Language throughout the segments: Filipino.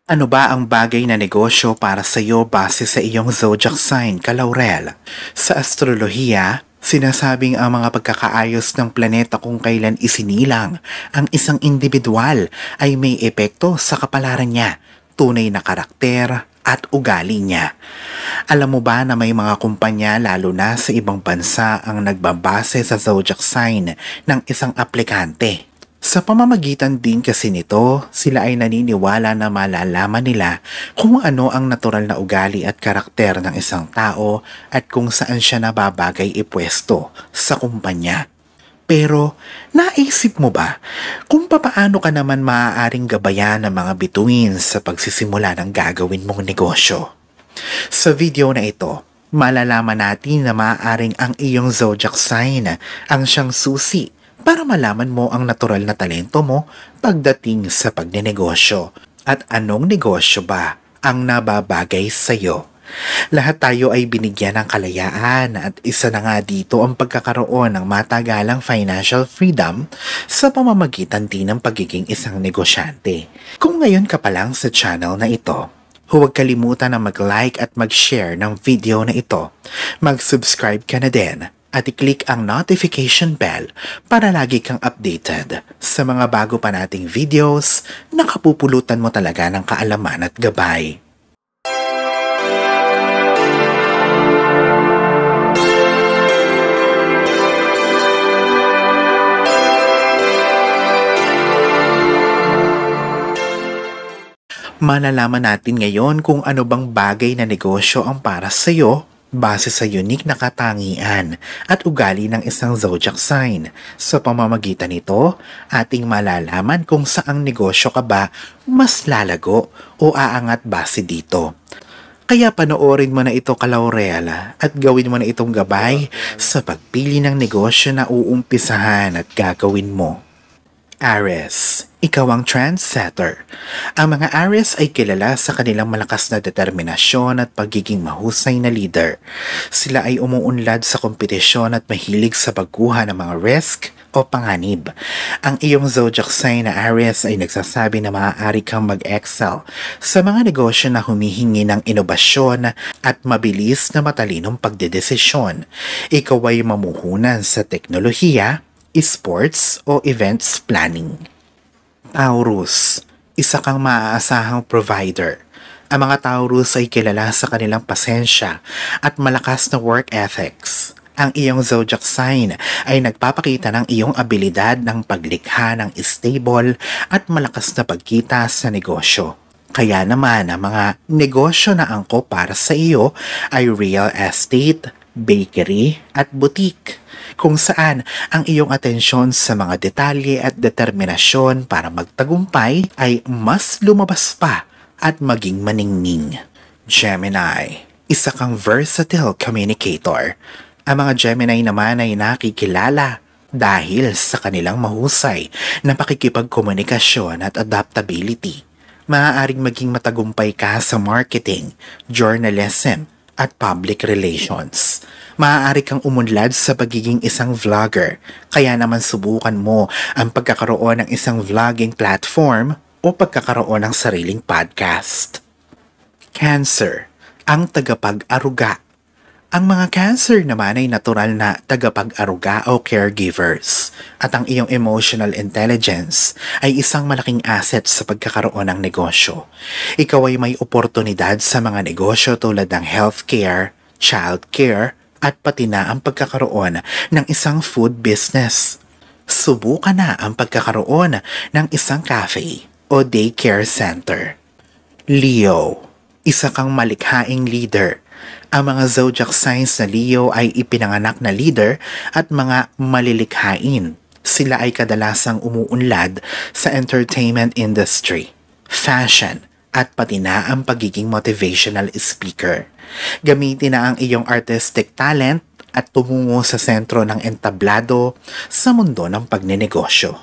Ano ba ang bagay na negosyo para sa iyo base sa iyong zodiac sign, Kalaurel? Sa astrolohiya, sinasabing ang mga pagkakaayos ng planeta kung kailan isinilang ang isang individual ay may epekto sa kapalaran niya, tunay na karakter at ugali niya. Alam mo ba na may mga kumpanya lalo na sa ibang bansa ang nagbabase sa zodiac sign ng isang aplikante? Sa pamamagitan din kasi nito, sila ay naniniwala na malalaman nila kung ano ang natural na ugali at karakter ng isang tao at kung saan siya nababagay ipwesto sa kumpanya. Pero, naisip mo ba kung papaano ka naman maaaring gabayan ng mga bituin sa pagsisimula ng gagawin mong negosyo? Sa video na ito, malalaman natin na maaaring ang iyong zodiac sign ang siyang susi para malaman mo ang natural na talento mo pagdating sa pagnenegosyo at anong negosyo ba ang nababagay sa iyo. Lahat tayo ay binigyan ng kalayaan at isa na nga dito ang pagkakaroon ng matagalang financial freedom sa pamamagitan din ng pagiging isang negosyante. Kung ngayon ka pa lang sa channel na ito, huwag kalimutan na mag-like at mag-share ng video na ito. Mag-subscribe ka na din at i-click ang notification bell para lagi kang updated sa mga bago pa nating videos na kapupulutan mo talaga ng kaalaman at gabay. Malalaman natin ngayon kung ano bang bagay na negosyo ang para sa iyo base sa unique na katangian at ugali ng isang zodiac sign. Sa pamamagitan nito, ating malalaman kung saang negosyo ka ba mas lalago o aangat base dito. Kaya panoorin mo na ito, Kalaurel, at gawin mo na itong gabay sa pagpili ng negosyo na uumpisahan at gagawin mo. Aries, ikaw ang trendsetter. Ang mga Aries ay kilala sa kanilang malakas na determinasyon at pagiging mahusay na leader. Sila ay umuunlad sa kompetisyon at mahilig sa pagkuha ng mga risk o panganib. Ang iyong zodiac sign na Aries ay nagsasabi na maaari kang mag-excel sa mga negosyo na humihingi ng inobasyon at mabilis na matalinong pagdedesisyon. Ikaw ay mamuhunan sa teknolohiya, sports o events planning. Taurus, isa kang maaasahang provider. Ang mga Taurus ay kilala sa kanilang pasensya at malakas na work ethics. Ang iyong zodiac sign ay nagpapakita ng iyong abilidad ng paglikha ng stable at malakas na pagkita sa negosyo. Kaya naman ang mga negosyo na angkop para sa iyo ay real estate, bakery at boutique, kung saan ang iyong atensyon sa mga detalye at determinasyon para magtagumpay ay mas lumabas pa at maging maningning. Gemini, isa kang versatile communicator. Ang mga Gemini naman ay nakikilala dahil sa kanilang mahusay na pakikipagkomunikasyon at adaptability. Maaaring maging matagumpay ka sa marketing, journalism, at public relations. Maaari kang umunlad sa pagiging isang vlogger, kaya naman subukan mo ang pagkakaroon ng isang vlogging platform o pagkakaroon ng sariling podcast. Cancer, ang tagapag-aruga. Ang mga Cancer naman ay natural na tagapag-aruga o caregivers at ang iyong emotional intelligence ay isang malaking asset sa pagkakaroon ng negosyo. Ikaw ay may oportunidad sa mga negosyo tulad ng healthcare, childcare at pati na ang pagkakaroon ng isang food business. Subukan na ang pagkakaroon ng isang cafe o daycare center. Leo, isa kang malikhaing leader. Ang mga zodiac signs na Leo ay ipinanganak na leader at mga malilikhain. Sila ay kadalasang umuunlad sa entertainment industry, fashion, at pati na ang pagiging motivational speaker. Gamitin na ang iyong artistic talent at tumungo sa sentro ng entablado sa mundo ng pagnenegosyo.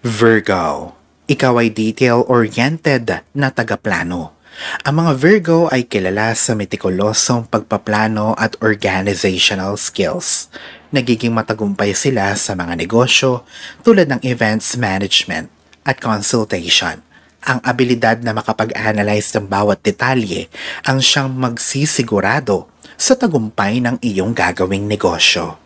Virgo, ikaw ay detail-oriented na tagaplano. Ang mga Virgo ay kilala sa metikulosong pagpaplano at organizational skills. Nagiging matagumpay sila sa mga negosyo tulad ng events management at consultation. Ang abilidad na makapag-analyze ng bawat detalye ang siyang magsisigurado sa tagumpay ng iyong gagawing negosyo.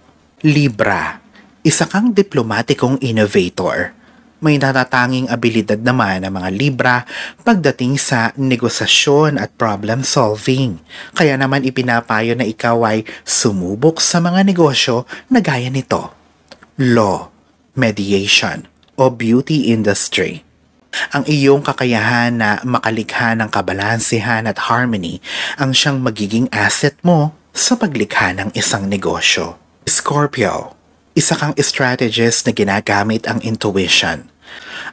Libra, isa kang diplomatikong innovator. May natatanging abilidad naman ang mga Libra pagdating sa negosasyon at problem solving. Kaya naman ipinapayo na ikaw ay sumubok sa mga negosyo na gaya nito. Law, mediation, o beauty industry. Ang iyong kakayahan na makalikha ng kabalansehan at harmony ang siyang magiging asset mo sa paglikha ng isang negosyo. Scorpio, isa kang strategist na ginagamit ang intuition.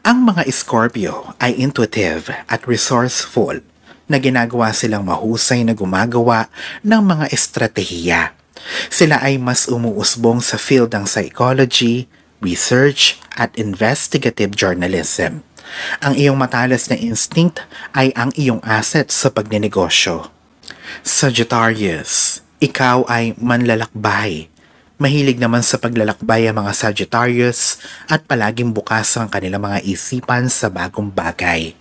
Ang mga Scorpio ay intuitive at resourceful na ginagawa silang mahusay na gumagawa ng mga estratehiya. Sila ay mas umuusbong sa field ng psychology, research at investigative journalism. Ang iyong matalas na instinct ay ang iyong asset sa pagnenegosyo. Sagittarius, ikaw ay manlalakbay. Mahilig naman sa paglalakbay ang mga Sagittarius at palaging bukas ang kanilang mga isipan sa bagong bagay.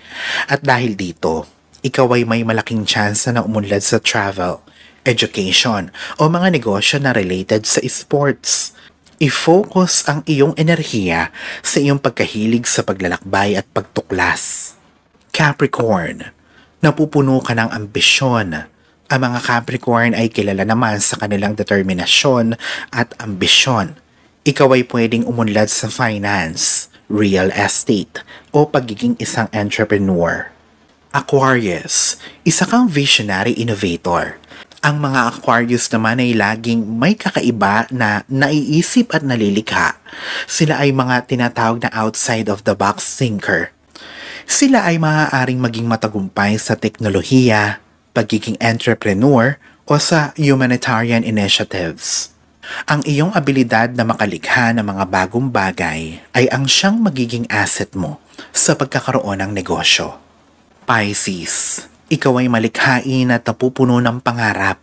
At dahil dito, ikaw ay may malaking tsansa na umunlad sa travel, education o mga negosyo na related sa sports. I-focus ang iyong enerhiya sa iyong pagkahilig sa paglalakbay at pagtuklas. Capricorn, napupuno ka ng ambisyon. Ang mga Capricorn ay kilala naman sa kanilang determinasyon at ambisyon. Ikaw ay pwedeng umunlad sa finance, real estate, o pagiging isang entrepreneur. Aquarius, isa kang visionary innovator. Ang mga Aquarius naman ay laging may kakaiba na naiisip at nalilikha. Sila ay mga tinatawag na outside of the box thinker. Sila ay maaaring maging matagumpay sa teknolohiya, pagiging entrepreneur o sa humanitarian initiatives. Ang iyong abilidad na makalikha ng mga bagong bagay ay ang siyang magiging asset mo sa pagkakaroon ng negosyo. Pisces, ikaw ay malikhain at napupuno ng pangarap.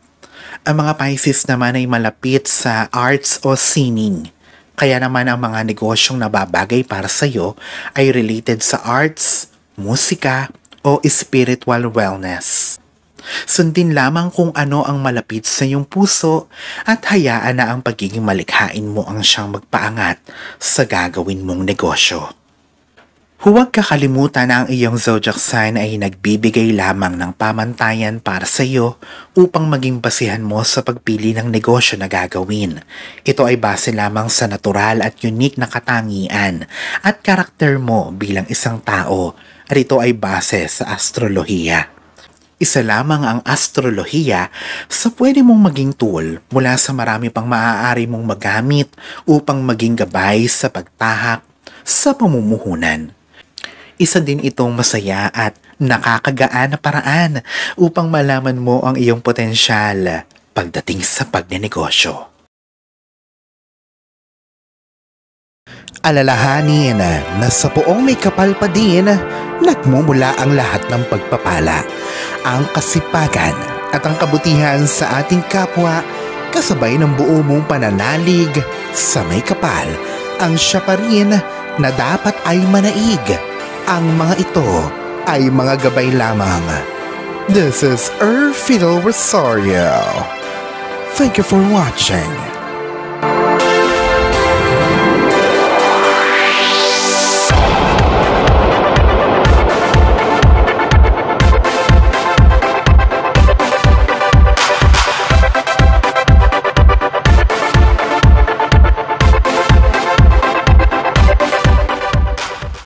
Ang mga Pisces naman ay malapit sa arts o sining. Kaya naman ang mga negosyong nababagay para sa iyo ay related sa arts, musika o spiritual wellness. Sundin lamang kung ano ang malapit sa iyong puso at hayaan na ang pagiging malikhain mo ang siyang magpaangat sa gagawin mong negosyo. Huwag kakalimutan na ang iyong zodiac sign ay nagbibigay lamang ng pamantayan para sa iyo upang maging basihan mo sa pagpili ng negosyo na gagawin. Ito ay base lamang sa natural at unique na katangian at karakter mo bilang isang tao at ito ay base sa astrolohiya. Isa lamang ang astrolohiya sa pwede mong maging tool mula sa marami pang maaari mong magamit upang maging gabay sa pagtahak sa pamumuhunan. Isa din itong masaya at nakakagaan na paraan upang malaman mo ang iyong potensyal pagdating sa pagnenegosyo. Alalahanin na sa poong may kapal pa din, nagmumula ang lahat ng pagpapala, ang kasipagan at ang kabutihan sa ating kapwa kasabay ng buo mong pananalig sa may kapal. Ang siya pa rin na dapat ay manaig. Ang mga ito ay mga gabay lamang. This is Fidel Rosario. Thank you for watching.